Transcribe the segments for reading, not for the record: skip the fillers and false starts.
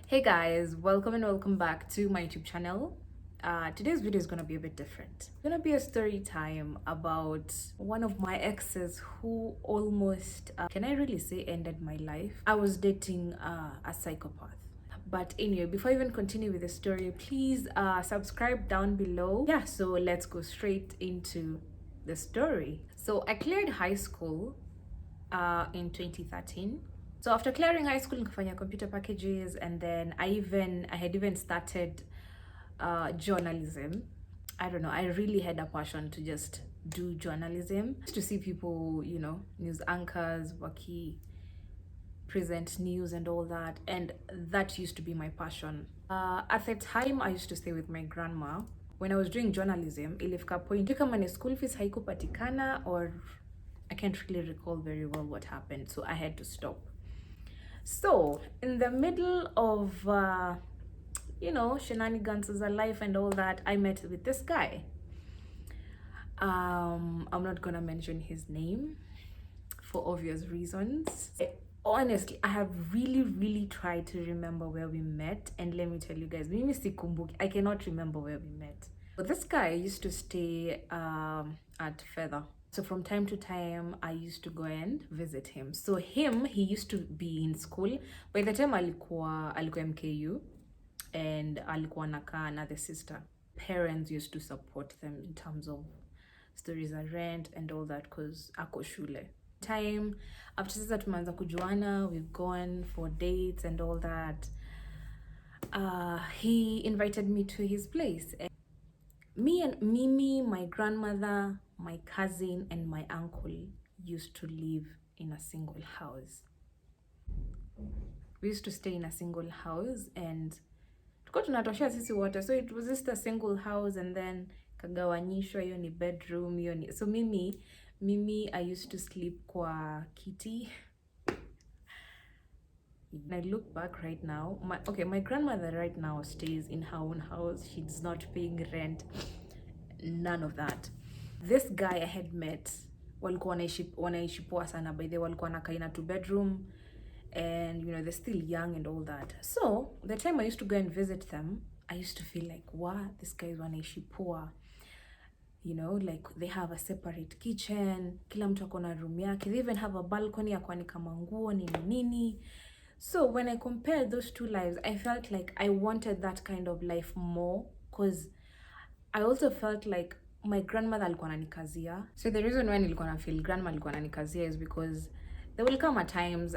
Hey guys, welcome and welcome back to my YouTube channel. Today's video is gonna be a bit different. It's gonna be a story time about one of my exes who almost, can I really say, ended my life. I was dating a psychopath. But anyway, before I even continue with the story, please subscribe down below. Yeah, so let's go straight into the story. So I cleared high school in 2013. So after clearing high school, nikafanya computer packages, and then I had even started journalism. I don't know, I really had a passion to just do journalism, to see people, news anchors, waki present news and all that, and that used to be my passion. At the time, I used to stay with my grandma. When I was doing journalism, ilifika point kama ni school fees haikupatikana, or I can't really recall very well what happened, so I had to stop. So in the middle of shenanigans as a life and all that, I met with this guy. I'm not gonna mention his name for obvious reasons. Honestly, I have really tried to remember where we met, and let me tell you guys, mimi sikumbuki, I cannot remember where we met. But this guy used to stay at Feather. So from time to time, I used to go and visit him. So he used to be in school. By the time alikuwa MKU, and alikuwa nakaa na the sister. Parents used to support them in terms of stories and rent and all that, because ako shule. Time after sasa tumeanza kujuana, we've gone for dates and all that. He invited me to his place. Me and Mimi, my grandmother, my cousin, and my uncle used to live in a single house. We used to stay in a single house, and tulikuwa tunatoshea sisi wote, so it was just a single house, and then kagawanyishwa, hiyo ni bedroom, hiyo ni so mimi I used to sleep kwa kiti. When I look back right now, my grandmother right now stays in her own house. She's not paying rent, none of that. This guy I had met, walikuwa wanaishi poa sana, by the way, walikuwa wanakaa in a 2-bedroom, and they're still young and all that. So the time I used to go and visit them, I used to feel like, wow, this guys wanaishi poa. Like they have a separate kitchen, kila mtu ako na room yake, they even have a balcony ya kuanika manguo nini. So when I compared those two lives, I felt like I wanted that kind of life more, because I also felt like my grandmother alikuwa ananikazia. So the reason why nilikuwa na feel grandma alikuwa ananikazia is because there will come at times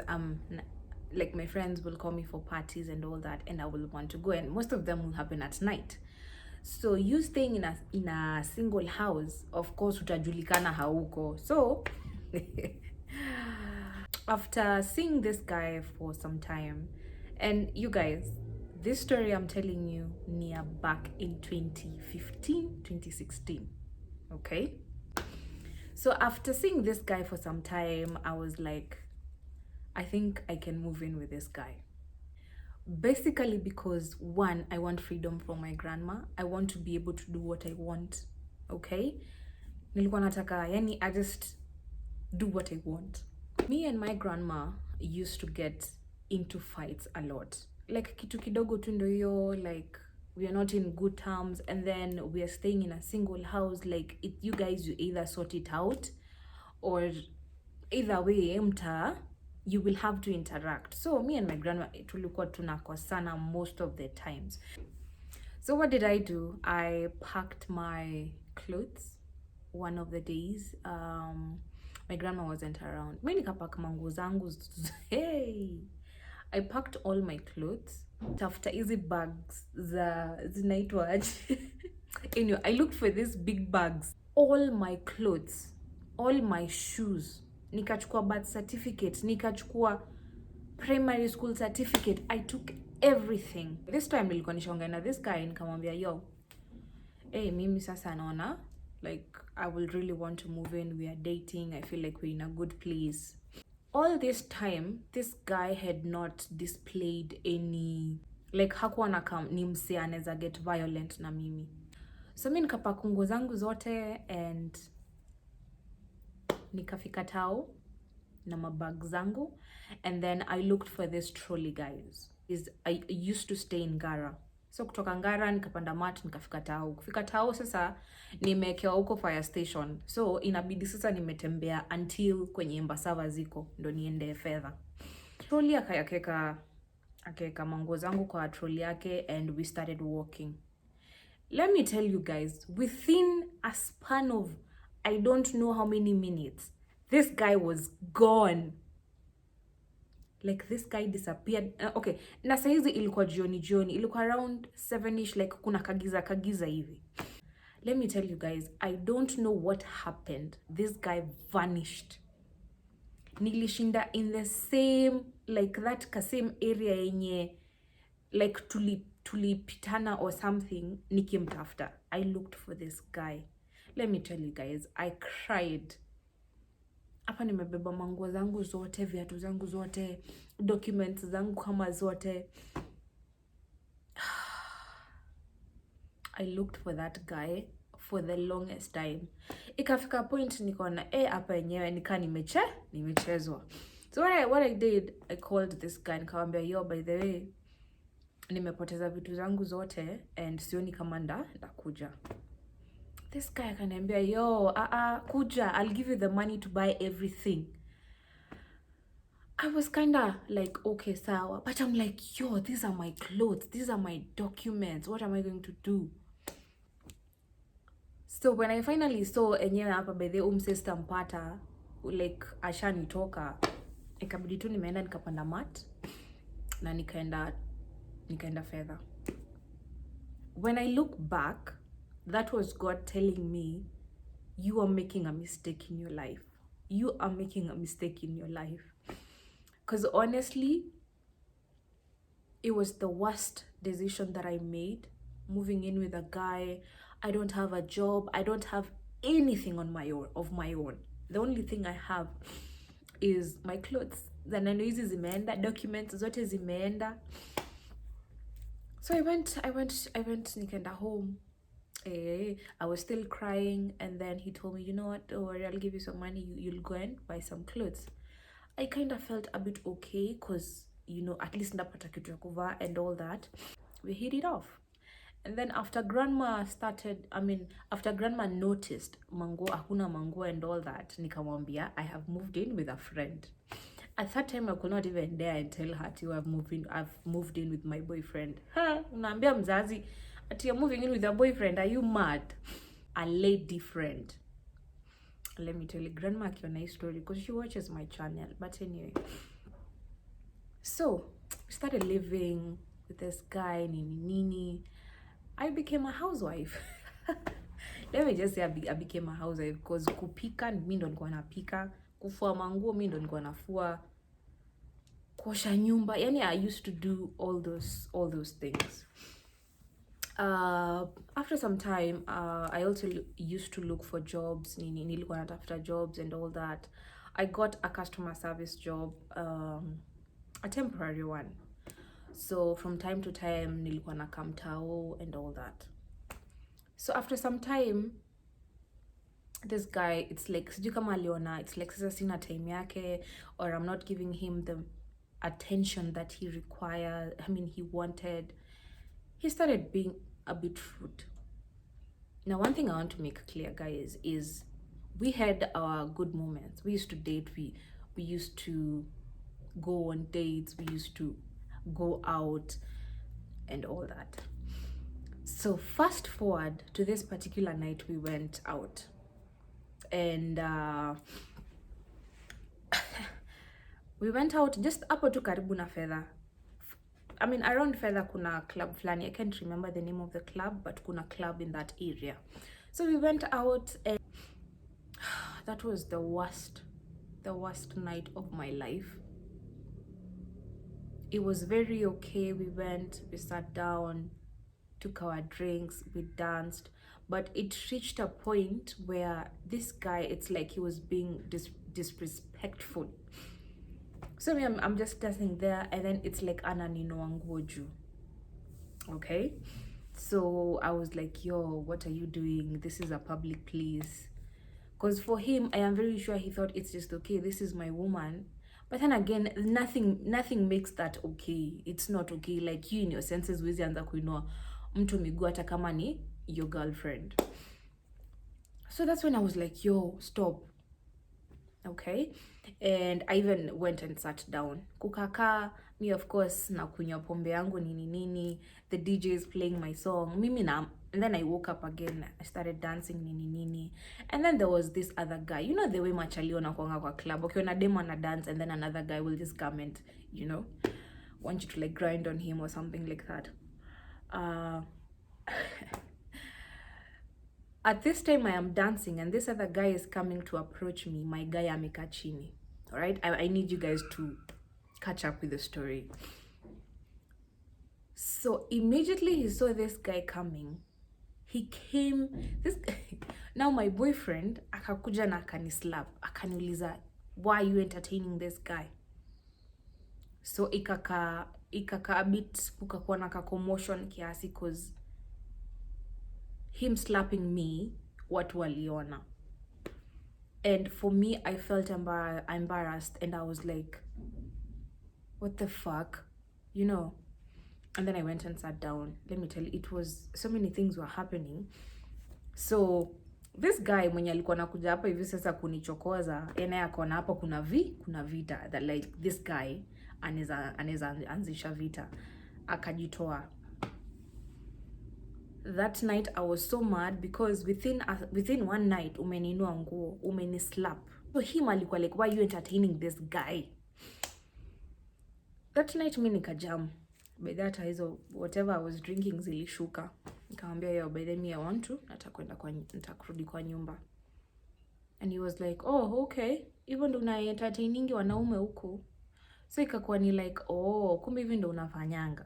like my friends will call me for parties and all that, and I will want to go, and most of them will happen at night. So you staying in a single house, of course utajulikana hauko. So after seeing this guy for some time, and you guys, this story I'm telling you near back in 2015, 2016, okay? So after seeing this guy for some time, I was like, I think I can move in with this guy. Basically because, one, I want freedom from my grandma. I want to be able to do what I want, okay? Nilikuwa nataka, yani I just do what I want. Me and my grandma used to get into fights a lot. Like kitu kidogo tu ndio hiyo, like we are not in good terms, and then we are staying in a single house. Like you guys, you either sort it out, or either way you will have to interact. So me and my grandma tulikuwa tunakosana most of the times. So what did I do? I packed my clothes one of the days. My grandma wasn't around. Mimi nikapack manguo zangu. Hey, I packed all my clothes. Tafuta hizi bags za zinaitwa anyway, I looked for these big bags. All my clothes, all my shoes, nikachukua birth certificate, nikachukua primary school certificate. I took everything. This time nilikuwa nishaongea na this guy, nikamwambia, yo, hey, mimi sasa naona like I will really want to move in. We are dating. I feel like we're in a good place. All this time, this guy had not displayed any, like hakuwa na ni mse anaweza get violent na mimi. So mimi nikapaka nguo zangu zote, and nikafika tao na mabag zangu, and then I looked for this trolley, guys. is I used to stay in Ngara. So kutoka Ngara nikapanda mat nikafika Tao. Kufika Tao sasa nimekewa huko fire station. So inabidi sasa nimetembea until kwenye Embasava ziko ndo niende fedha. Troli akaweka manguo zangu kwa troli yake and we started walking. Let me tell you guys, within a span of I don't know how many minutes, this guy was gone. Like this guy disappeared. Okay, na saizi ilikuwa jioni, ilikuwa around 7ish, like kuna kagiza hivi. Let me tell you guys, I don't know what happened. This guy vanished. Nilishinda in the same, like that same area yenye, like tulipitana or something, nikimtafuta. I looked for this guy. Let me tell you guys, I cried. Hapa nimebeba manguo zangu zote, viatu zangu zote, documents zangu kama zote. I looked for that guy for the longest time. Ikafika point nikaona hapa yenyewe nika nimechezwa. So what I did, I called this guy nikamwambia, yo, by the way, nimepoteza vitu zangu zote and sioni kama ndakuja. This guy akaniambia, yo, kuja, I'll give you the money to buy everything. I was kinda like, okay, sawa. But I'm like, yo, these are my clothes. These are my documents. What am I going to do? So when I finally saw enyewe hapa by the sister mpata, like, ashanitoka, ikabidi tu nimeenda nikapanda mat, na nikaenda fedha. When I look back, that was God telling me, you are making a mistake in your life. You are making a mistake in your life. Because honestly, it was the worst decision that I made. Moving in with a guy, I don't have a job, I don't have anything on my own. The only thing I have is my clothes. Then I know hizi zimeenda, documents zote zimeenda. So I went nikaenda home. I was still crying, and then he told me, you know what, don't worry, I'll give you some money, you'll go and buy some clothes. I kind of felt a bit okay, because, you know, at least ndapata kitu ya kuvaa and all that. We hit it off. And then after grandma noticed hakuna manguo and all that, nikamwambia I have moved in with a friend. At that time I could not even dare and tell her I've moved in with my boyfriend. Unaambia mzazi ati you're moving in with a boyfriend, are you mad? A lady friend. Let me tell you, grandma akiona hii story because she watches my channel. But anyway, so we started living with this guy nini. I became a housewife. Let me just say I became a housewife because kupika mimi ndo nilikuwa napika, kufua manguo mimi ndo nilikuwa nafua, kuosha nyumba. Yani I used to do all those things. After some time, I also used to look for jobs. Nilikuwa natafuta jobs and all that. I got a customer service job, a temporary one. So from time to time, nilikuwa na kamtao and all that. So after some time, this guy, it's like, sijui kama aliona, it's like sasa sina time yake, or I'm not giving him the attention that he required, he wanted. He started being a bit rude. Now, one thing I want to make clear, guys, is we had our good moments. We used to date, we used to go on dates, we used to go out and all that. So fast forward to this particular night, we went out, and we went out just hapo tu karibu na fedha. Around fedha kuna club flani. I can't remember the name of the club, but kuna club in that area. So we went out, and that was the worst night of my life. It was very okay. We went, we sat down, took our drinks, we danced, but it reached a point where this guy, it's like he was being disrespectful. So I'm just dancing there, and then it's like ananino wangoju. Okay, so I was like, yo, what are you doing? This is a public place. Because for him, I am very sure he thought it's just okay, this is my woman, But then again, nothing makes that okay. It's not okay. Like, you in your senses wezi anza kuinua mtu miguu hata kama ni your girlfriend. So that's when I was like, yo, stop. Okay? And I even went and sat down. Kukaka, me of course, na kunywa pombe yangu nini. The DJ is playing my song. Mimi na, and then I woke up again. I started dancing nini. And then there was this other guy. You know the way machali wanakuanga kwa club. Okay, una demo na dance and then another guy will just come and, you know, want you to like grind on him or something like that. At this time I am dancing and this other guy is coming to approach me. My guy ameka chini. All right? I need you guys to catch up with the story. So immediately he saw this guy coming. He came, this guy, now my boyfriend akakuja na akanislap, akaniuliza, why are you entertaining this guy? So ikaka a bit, kukakuwa na commotion kiasi, cause him slapping me, watu waliona. And for me, I felt embarrassed and I was like, what the fuck? You know? And then I went and sat down. Let me tell you, it was, so many things were happening. So this guy mwenye alikuwa anakuja hapa hivi sasa kunichokoza, yeye akaona hapa kuna vita, that like this guy anaweza anzisha vita, akajitoa. That night I was so mad because within one night umeninua nguo, umenislap. So him alikuwa like, why are you entertaining this guy? That night mimi nikajam. By that hizo whatever I was drinking zilishuka. Nikamwambia yo, by then me I want to nitakurudi kwa nyumba. And he was like, oh okay, even ndo una entertaining wanaume huko. So ikakuwa ni like, oh kumbe hivi ndo unafanyanga.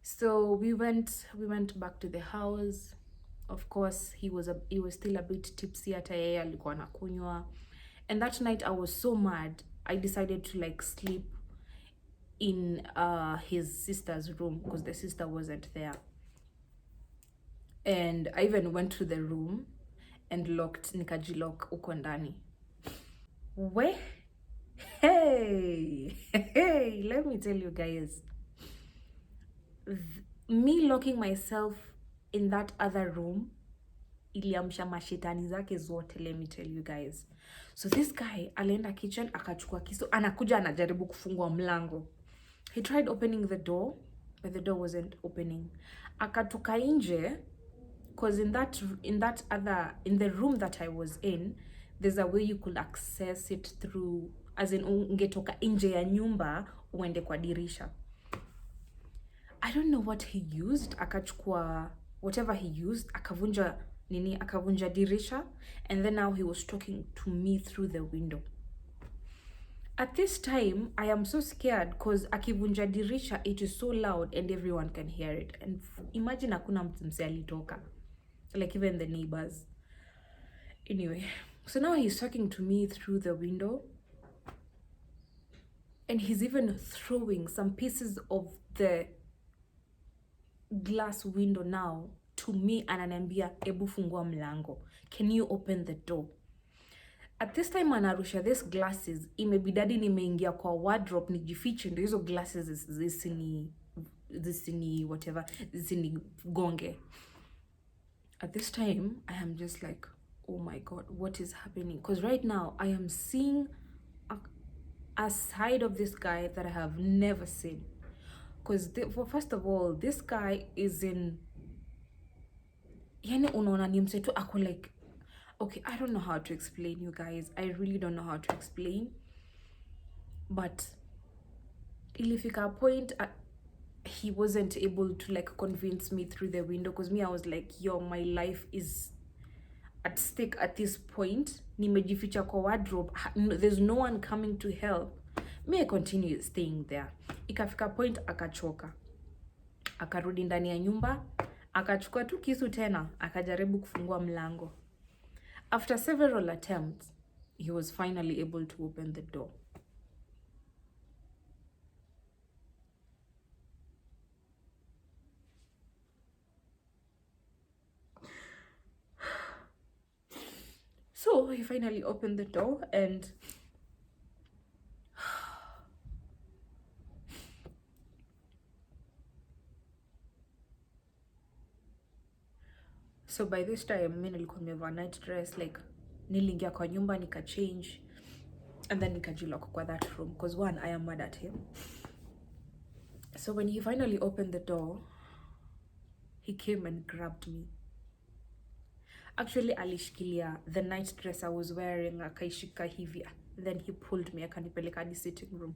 So we went back to the house. Of course he was still a bit tipsy, hata yeye alikuwa anakunywa. And that night I was so mad, I decided to like sleep in his sister's room because the sister wasn't there. And I even went to the room and nikajilock uko ndani. Hey, let me tell you guys. Me locking myself in that other room iliamsha mashitani zake zote, let me tell you guys. So this guy alienda kitchen akachukua kisu, anakuja anajaribu kufungua mlango. He tried opening the door, but the door wasn't opening. Akatoka nje, because in the room that I was in, there's a way you could access it through, as in ungetoka nje ya nyumba uende kwa dirisha. I don't know what he used. Akachukua whatever he used, akavunja dirisha, and then now he was talking to me through the window. At this time, I am so scared because akivunja dirisha, it is so loud and everyone can hear it. And imagine hakuna mtu mse alitoka, like even the neighbors. Anyway, so now he's talking to me through the window, and he's even throwing some pieces of the glass window now to me, ananiambia ebu fungua mlango, can you open the door? At this time anarusha this glasses, imebidadi nimeingia kwa wardrobe nijifiche ndio hizo glasses zisini whatever, zisini gonge. At this time I am just like, oh my god, what is happening? Because right now I am seeing a side of this guy that I have never seen. Because first of all, this guy is in, yani unaona ni msetu ako like, okay, I don't know how to explain, you guys. I really don't know how to explain. But ilifika a point, he wasn't able to like convince me through the window, because me, I was like, yo, my life is at stake at this point. Nimejificha kwa wardrobe, there's no one coming to help me. I continue staying there. Ikafika point akachoka, akarudi ndani ya nyumba, akachukua tu kisu tena, akajaribu kufungua mlango. After several attempts, he was finally able to open the door. So he finally opened the door, and so by this time mi nilikuwa nimevaa night dress, like niliingia kwa nyumba nika change and then nikajilock kwa that room because one, I am mad at him. So when he finally opened the door, he came and grabbed me. Actually alishikilia the night dress I was wearing, akaishika hivi, then he pulled me akanipeleka hadi sitting room.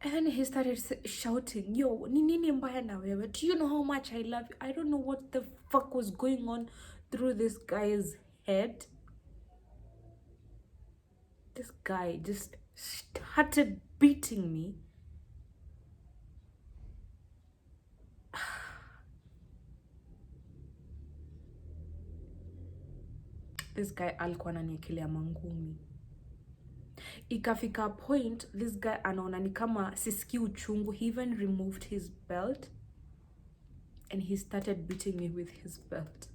And then he started shouting, yo, ni nini mbaya na wewe? Do you know how much I love you? I don't know what the fuck was going on through this guy's head. This guy just started beating me. This guy alikuwa ananiekelea mangumi. Ikafika point, this guy anaona ni kama sisikii uchungu. He even removed his belt and he started beating me with his belt.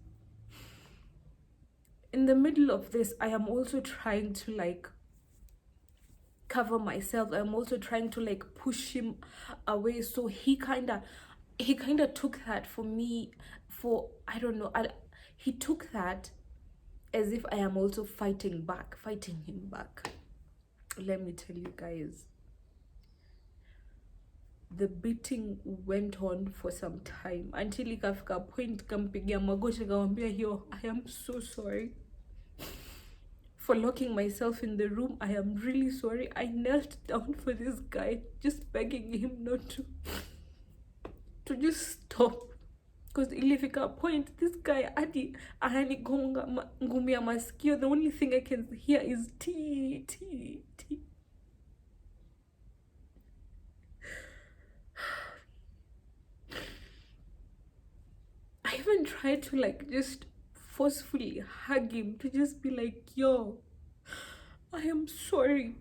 In the middle of this, I am also trying to like cover myself. I'm also trying to like push him away. So he kind of took that for me, for, I don't know, he took that as if I am also fighting him back. Let me tell you guys, the beating went on for some time until ikafika point kampigia magoti akamwambia, yo, I am so sorry for locking myself in the room. I am really sorry. I knelt down for this guy, just begging him not to just stop. Because ilifika point, this guy adi ananigonga ngumi ya masikio. The only thing I can hear is T. I even tried to like just forcefully hug him, to just be like, yo, I am sorry.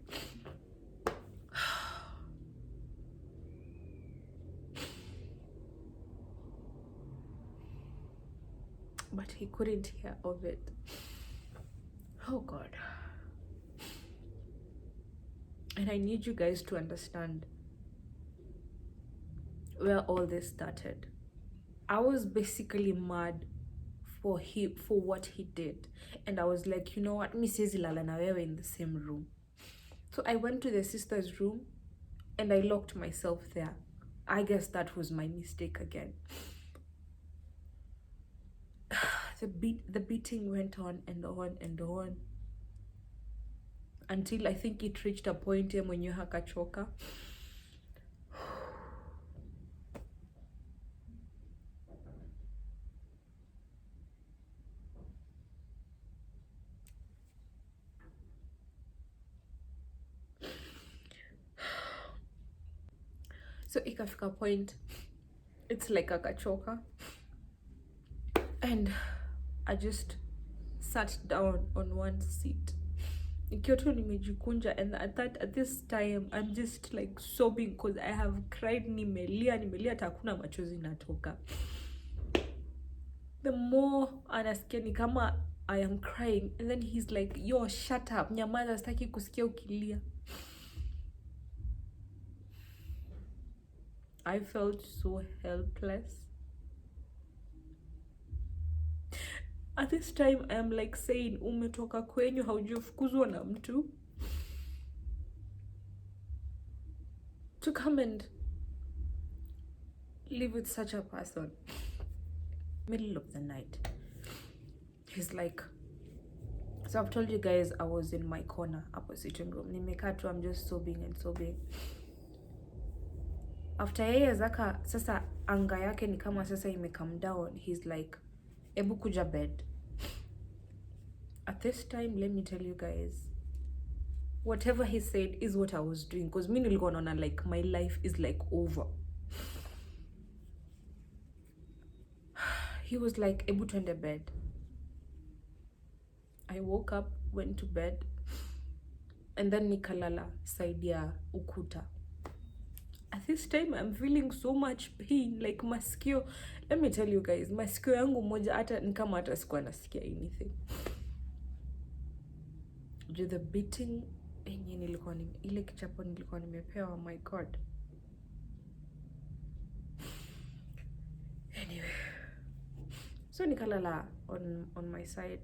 But he couldn't hear of it. Oh God. And I need you guys to understand where all this started. I was basically mad for what he did, and I was like, you know what, mi siwezi lala na wewe in the same room. So I went to the sister's room and I locked myself there. I guess that was my mistake again. The beating went on and on and on until I think it reached a point where mwenyewe hakachoka. So ikafika point, it's like akachoka, and I just sat down on one seat. Nikiwa tu nimejikunja, and at this time I'm just like sobbing because I have cried. Nimelia hata hakuna machozi natoka. The more anasikia ni kama I am crying, and then he's like, yo, shut up, nyamaza, sitaki kusikia ukilia. I felt so helpless. At this time, I am like saying, umetoka kwenyu, haujafukuzwa na mtu, to come and live with such a person. Middle of the night, he's like, so I've told you guys I was in my corner, upper sitting room. Nimekaa tu, I'm just sobbing and sobbing. After yeye zaka sasa anga yake ni kama sasa ime calm down, he's like, ebu kuja bed. At this time, let me tell you guys, whatever he said is what I was doing, because mi nilikuwa naona like my life is like over. He was like, ebu twende bed. I woke up, went to bed, and then nikalala side ya ukuta. At this time, I'm feeling so much pain, like masikio. Let me tell you guys, masikio yangu moja hata ni kama hata sikuwa nasikia anything. the beating yenye nilikuwa ile kichapo nilikuwa nimepewa, oh my god. Anyway, so nikalala on my side,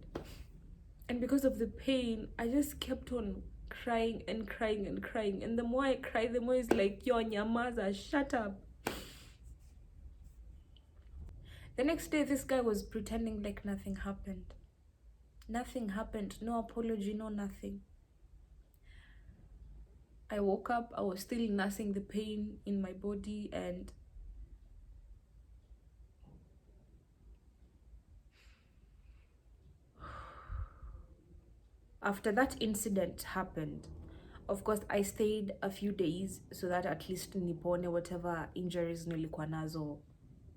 and because of the pain I just kept on crying and crying and crying, and the more I cry, the more it's like, yo nyamaza, shut up. The next day this guy was pretending like nothing happened. Nothing happened, no apology, no nothing. I woke up, I was still nursing the pain in my body, and after that incident happened, of course I stayed a few days so that at least nipone whatever injuries nilikuwa nazo,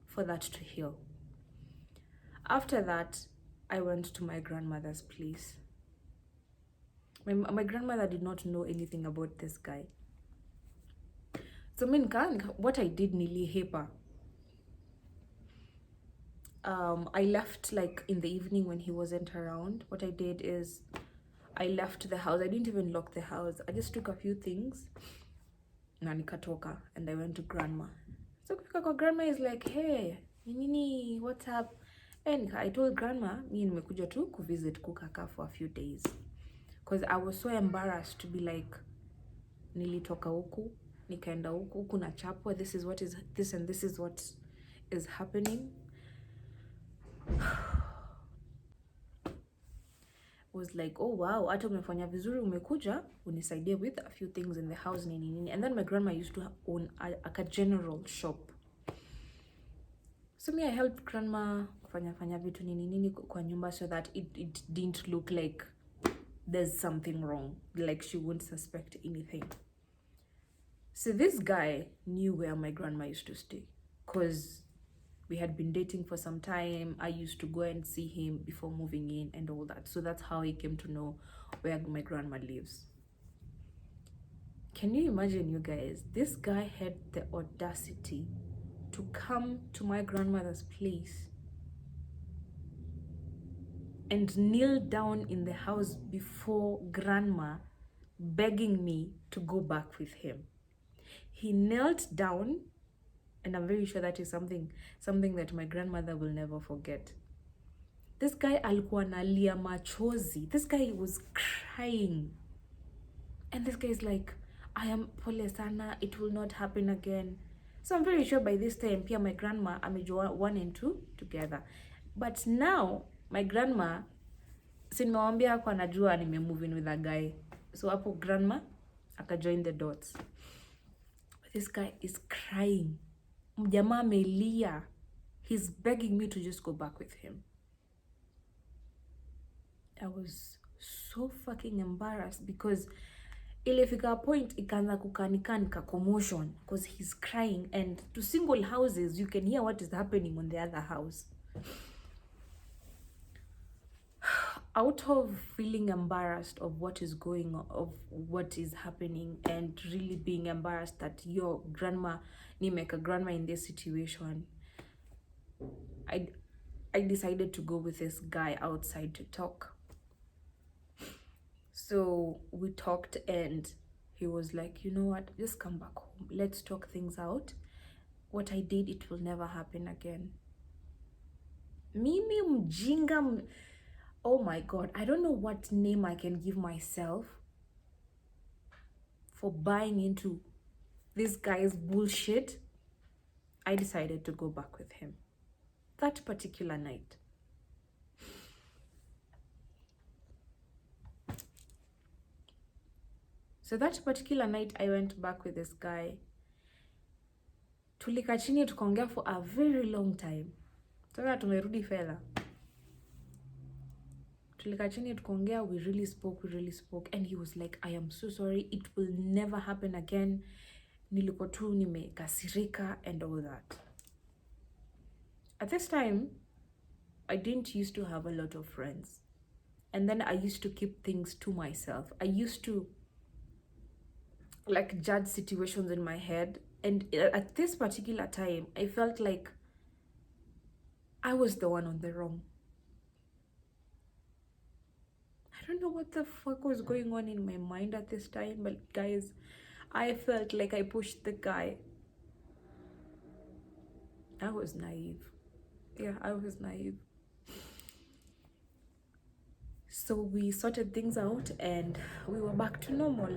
for that to heal. After that, I went to my grandmother's place. My grandmother did not know anything about this guy. So what I did nilihepa. I left like in the evening when he wasn't around. What I did is I left the house. I didn't even lock the house. I just took a few things na nikatoka, and I went to grandma. So grandma is like, hey, nini, what's up? And I told grandma, mi nimekuja tu kuvisit kukaka for a few days, because I was so embarrassed to be like, nilitoka huku nikaenda huku na chapo, this is what is this and this is what is happening. Was like, oh wow, hata umefanya vizuri, umekuja unisaidie with a few things in the house nini nini. And then my grandma used to own a general shop, so me I helped grandma kufanya vitu nini nini kwa nyumba, so that it didn't look like there's something wrong, like she wouldn't suspect anything. So this guy knew where my grandma used to stay, because we had been dating for some time. I used to go and see him before moving in and all that. So that's how he came to know where my grandma lives. Can you imagine, you guys? This guy had the audacity to come to my grandmother's place and kneel down in the house before grandma, begging me to go back with him. He knelt down, and I'm very sure that is something that my grandmother will never forget. This guy alikuwa analia machozi. This guy was crying. And this guy is like, I am pole sana, it will not happen again. So I'm very sure by this time, pia my grandma amejua 1 and 2 together. But now, my grandma, sinimewambia hakuwa anajua nimemove in with a guy. So hapo grandma akajoin the dots. This guy is crying. Mjamaa amelia. He's begging me to just go back with him. I was so fucking embarrassed, because ilifika a point ikaanza kukanika commotion, because he's crying, and to single houses you can hear what is happening on the other house. Out of feeling embarrassed of what is going on, of what is happening, and really being embarrassed that your grandma, ni make a grandma in this situation, I decided to go with this guy outside to talk. So we talked, and he was like, you know what, just come back home, let's talk things out. What I did, it will never happen again. Mimi mjinga, oh my god, I don't know what name I can give myself for buying into this guy's bullshit. I decided to go back with him that particular night. So that particular night I went back with this guy. Tulika chini tukaongea for a very long time. Sasa tumerudi fedha. Tulika chini tukaongea, we really spoke, and he was like, I am so sorry, it will never happen again. Nilikuwa tu nimekasirika and all that. At this time, I didn't used to have a lot of friends. And then I used to keep things to myself. I used to like judge situations in my head. And at this particular time, I felt like I was the one on the wrong. I don't know what the fuck was going on in my mind at this time, but guys, I felt like I pushed the guy. I was naive. Yeah, I was naive. So we sorted things out and we were back to normal.